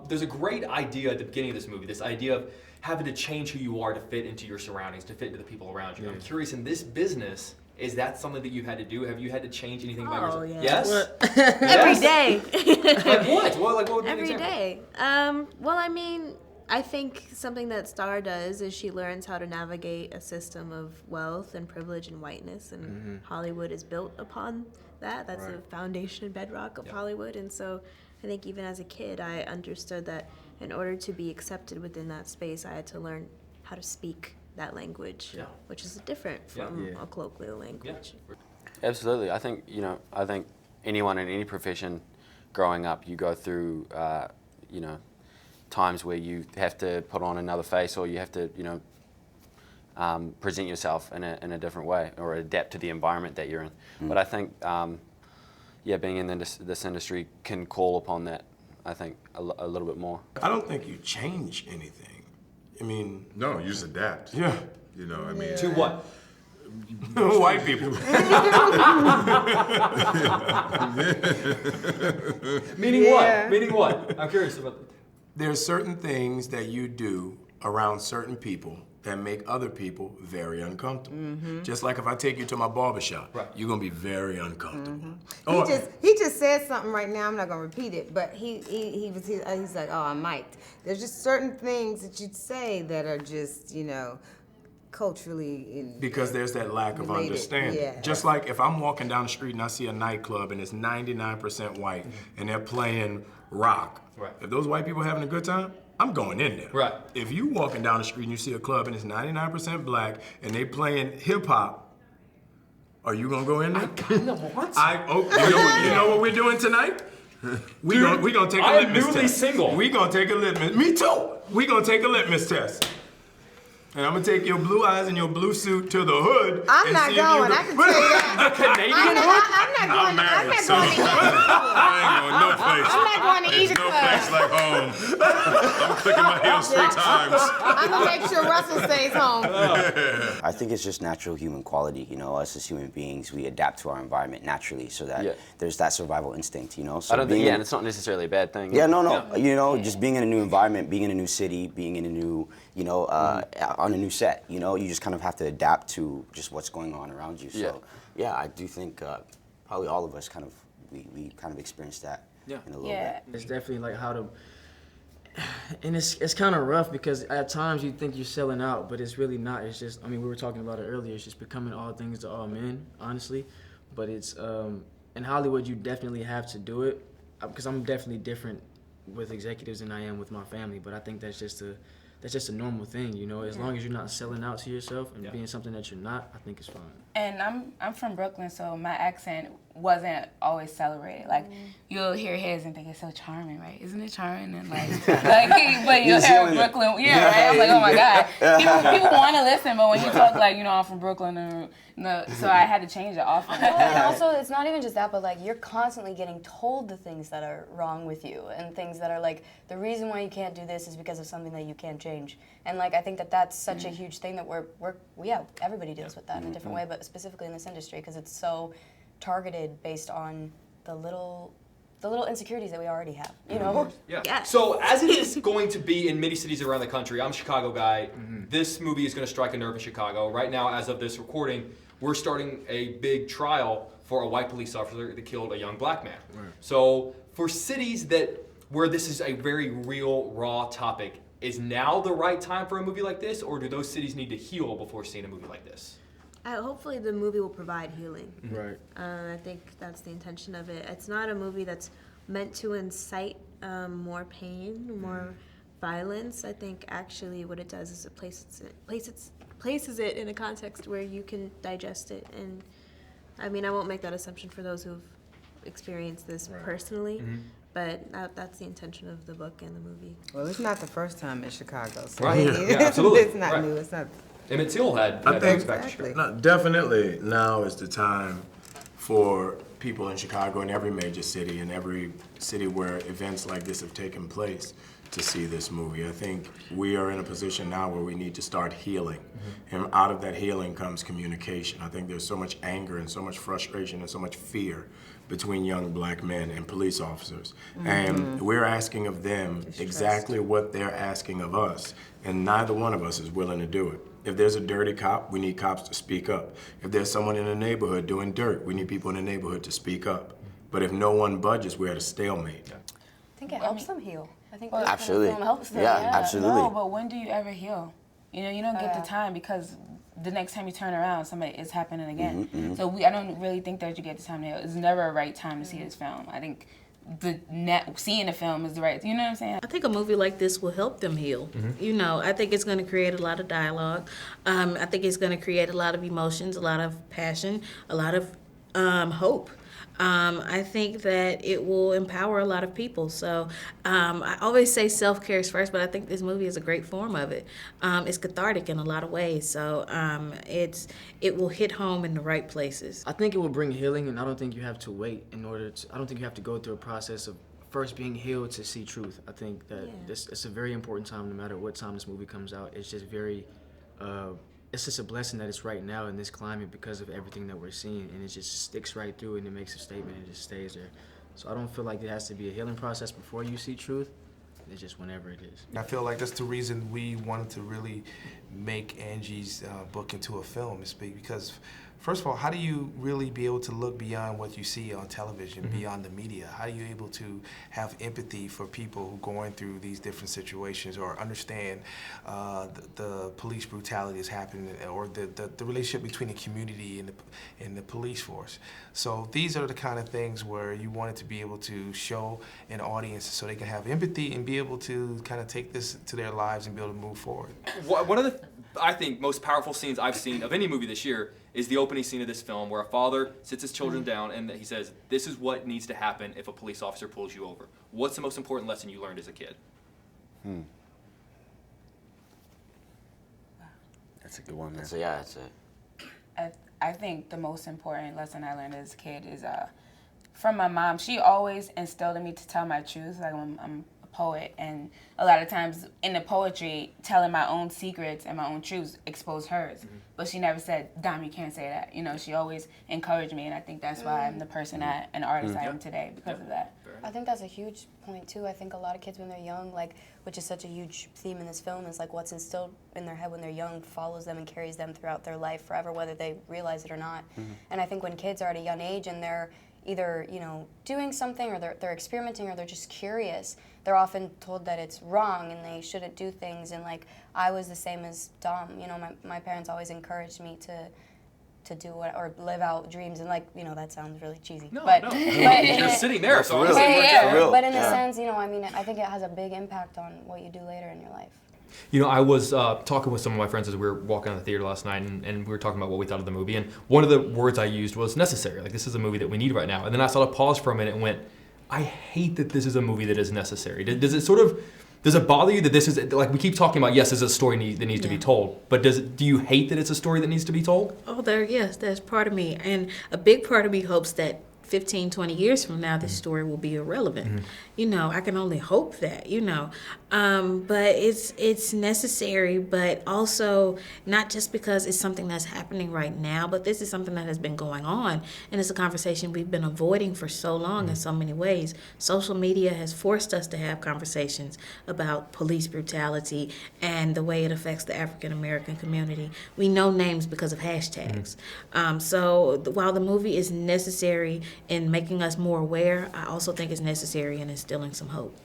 there's a great idea at the beginning of this movie, this idea of having to change who you are to fit into your surroundings, to fit into the people around you. I'm curious, in this business, is that something that you've had to do? Have you had to change anything about yourself? Yeah. Yes? Every day. Like what? What would be an Every example? day. Well, I mean, I think something that Star does is she learns how to navigate a system of wealth and privilege and whiteness, and Hollywood is built upon that. That's the foundation and bedrock of Hollywood. And so I think even as a kid, I understood that in order to be accepted within that space, I had to learn how to speak that language, which is different from a colloquial language. Absolutely. I think, I think anyone in any profession growing up, you go through, times where you have to put on another face, or you have to, present yourself in a different way, or adapt to the environment that you're in. But I think, being in this industry can call upon that, I think, a little bit more. I don't think you change anything. I mean... No, you just adapt. Yeah. To what? White people. Meaning what? Meaning what? I'm curious about that. There's certain things that you do around certain people that make other people very uncomfortable. Just like if I take you to my barbershop, you're gonna be very uncomfortable. He just said something right now. I'm not gonna repeat it, but he's like, oh, I'm mic'd. There's just certain things that you'd say that are just, culturally because there's that lack of understanding. Yeah. Just like if I'm walking down the street and I see a nightclub and it's 99% white and they're playing rock. If those white people are having a good time, I'm going in there. If you walking down the street and you see a club and it's 99% black and they playing hip hop, are you gonna go in there? You know what we're doing tonight? We gonna take a litmus test. I'm newly single. We gonna take a litmus. Me too. We gonna take a litmus test. And I'm gonna take your blue eyes and your blue suit to the hood. I'm not going. I can tell you that. The Canadian hood? I'm not going to either. I ain't going no place. I'm not going to either No club. place like home. I'm clicking my heels 3 times. I'm gonna make sure Russell stays home. I think it's just natural human quality, us as human beings, we adapt to our environment naturally, so that there's that survival instinct, So I don't think, and it's not necessarily a bad thing. Yeah, no. Just being in a new environment, being in a new city, being in a new, on a new set, you just kind of have to adapt to just what's going on around you. So, I do think probably all of us we kind of experienced that in a little bit. It's definitely like how to, and it's kind of rough because at times you think you're selling out, but it's really not. It's just, we were talking about it earlier, it's just becoming all things to all men, honestly. But it's, in Hollywood you definitely have to do it, because I'm definitely different with executives than I am with my family, but I think that's just a normal thing, as long as you're not selling out to yourself and being something that you're not, I think it's fine. And I'm from Brooklyn, so my accent wasn't always celebrated. Like, you'll hear his and think it's so charming, right? Isn't it charming? And but you'll hear Brooklyn, right? I'm like, oh my God. People want to listen, but when you talk like, I'm from Brooklyn, so I had to change it often. And also, it's not even just that, but you're constantly getting told the things that are wrong with you, and things that are the reason why you can't do this is because of something that you can't change. And I think that's such a huge thing that everybody deals with that in a different way, but specifically in this industry, because it's so targeted based on the little insecurities that we already have, So as it is going to be in many cities around the country, I'm a Chicago guy. This movie is going to strike a nerve in Chicago. Right now, as of this recording, we're starting a big trial for a white police officer that killed a young black man. So for cities where this is a very real, raw topic, is now the right time for a movie like this, or do those cities need to heal before seeing a movie like this? Hopefully the movie will provide healing. Right. I think that's the intention of it. It's not a movie that's meant to incite more pain, more violence. I think actually what it does is it places it in a context where you can digest it. And I won't make that assumption for those who've experienced this personally. But that's the intention of the book and the movie. Well, it's not the first time in Chicago. So absolutely. It's not new. It's not. Emmett Till had Exactly. No, definitely now is the time for people in Chicago and every major city and every city where events like this have taken place to see this movie. I think we are in a position now where we need to start healing. And out of that healing comes communication. I think there's so much anger and so much frustration and so much fear between young black men and police officers. And we're asking of them exactly what they're asking of us, and neither one of us is willing to do it. If there's a dirty cop, we need cops to speak up. If there's someone in the neighborhood doing dirt, we need people in the neighborhood to speak up. But if no one budges, we're at a stalemate. I think it helps them heal. I think Absolutely. this kind of film helps them. Yeah, absolutely. No, but when do you ever heal? You know, you don't get the time because the next time you turn around, somebody is happening again. So I don't really think that you get the time to heal. It's never a right time to see this film. I think seeing the film is the right, you know what I'm saying? I think a movie like this will help them heal. You know, I think it's going to create a lot of dialogue. I think it's going to create a lot of emotions, a lot of passion, a lot of hope. I think that it will empower a lot of people. So I always say self-care is first, but I think this movie is a great form of it. It's cathartic in a lot of ways. So it will hit home in the right places. I think it will bring healing, and I don't think you have to wait in order to, I don't think you have to go through a process of first being healed to see truth. I think that it's a very important time no matter what time this movie comes out. It's just very, it's just a blessing that it's right now in this climate because of everything that we're seeing, and it just sticks right through and it makes a statement and it just stays there. So I don't feel like it has to be a healing process before you see truth. It's just whenever it is. I feel like that's the reason we wanted to really make Angie's book into a film, is because first of all, how do you really be able to look beyond what you see on television, beyond the media? How are you able to have empathy for people who are going through these different situations, or understand the police brutality that's happening, or the relationship between the community and the police force? So these are the kind of things where you wanted to be able to show an audience so they can have empathy and be able to kind of take this to their lives and be able to move forward. One of the, I think, most powerful scenes I've seen of any movie this year is the opening scene of this film, where a father sits his children down and he says, "This is what needs to happen if a police officer pulls you over." What's the most important lesson you learned as a kid? That's a good one, man. So yeah, that's it. I think the most important lesson I learned as a kid is from my mom. She always instilled in me to tell my truth. Like, I'm a poet, and a lot of times in the poetry, telling my own secrets and my own truths expose hers. But she never said, "Dom, you can't say that." You know, she always encouraged me, and I think that's why I'm the person an artist I am today because of that. I think that's a huge point too. I think a lot of kids when they're young, like, which is such a huge theme in this film, is like what's instilled in their head when they're young follows them and carries them throughout their life forever, whether they realize it or not. And I think when kids are at a young age and they're either, you know, doing something, or they're experimenting, or they're just curious, they're often told that it's wrong and they shouldn't do things. And like, I was the same as Dom. You know, my parents always encouraged me to do what, or live out dreams, and like, you know, that sounds really cheesy. No, but, no. but You're in there, so but in a sense, you know, I mean, I think it has a big impact on what you do later in your life. You know, I was talking with some of my friends as we were walking out of the theater last night, and we were talking about what we thought of the movie, and one of the words I used was necessary. Like, this is a movie that we need right now. And then I sort of paused for a minute and went, I hate that this is a movie that is necessary. Does it bother you that this is, like, we keep talking about, yes, it's a story that needs to be told, but do you hate that it's a story that needs to be told? Oh, yes, that's part of me. And a big part of me hopes that 15, 20 years from now, this story will be irrelevant. You know, I can only hope that, you know. But it's necessary, but also not just because it's something that's happening right now, but this is something that has been going on, and it's a conversation we've been avoiding for so long in so many ways. Social media has forced us to have conversations about police brutality and the way it affects the African American community. We know names because of hashtags. So while the movie is necessary in making us more aware, I also think it's necessary in instilling some hope.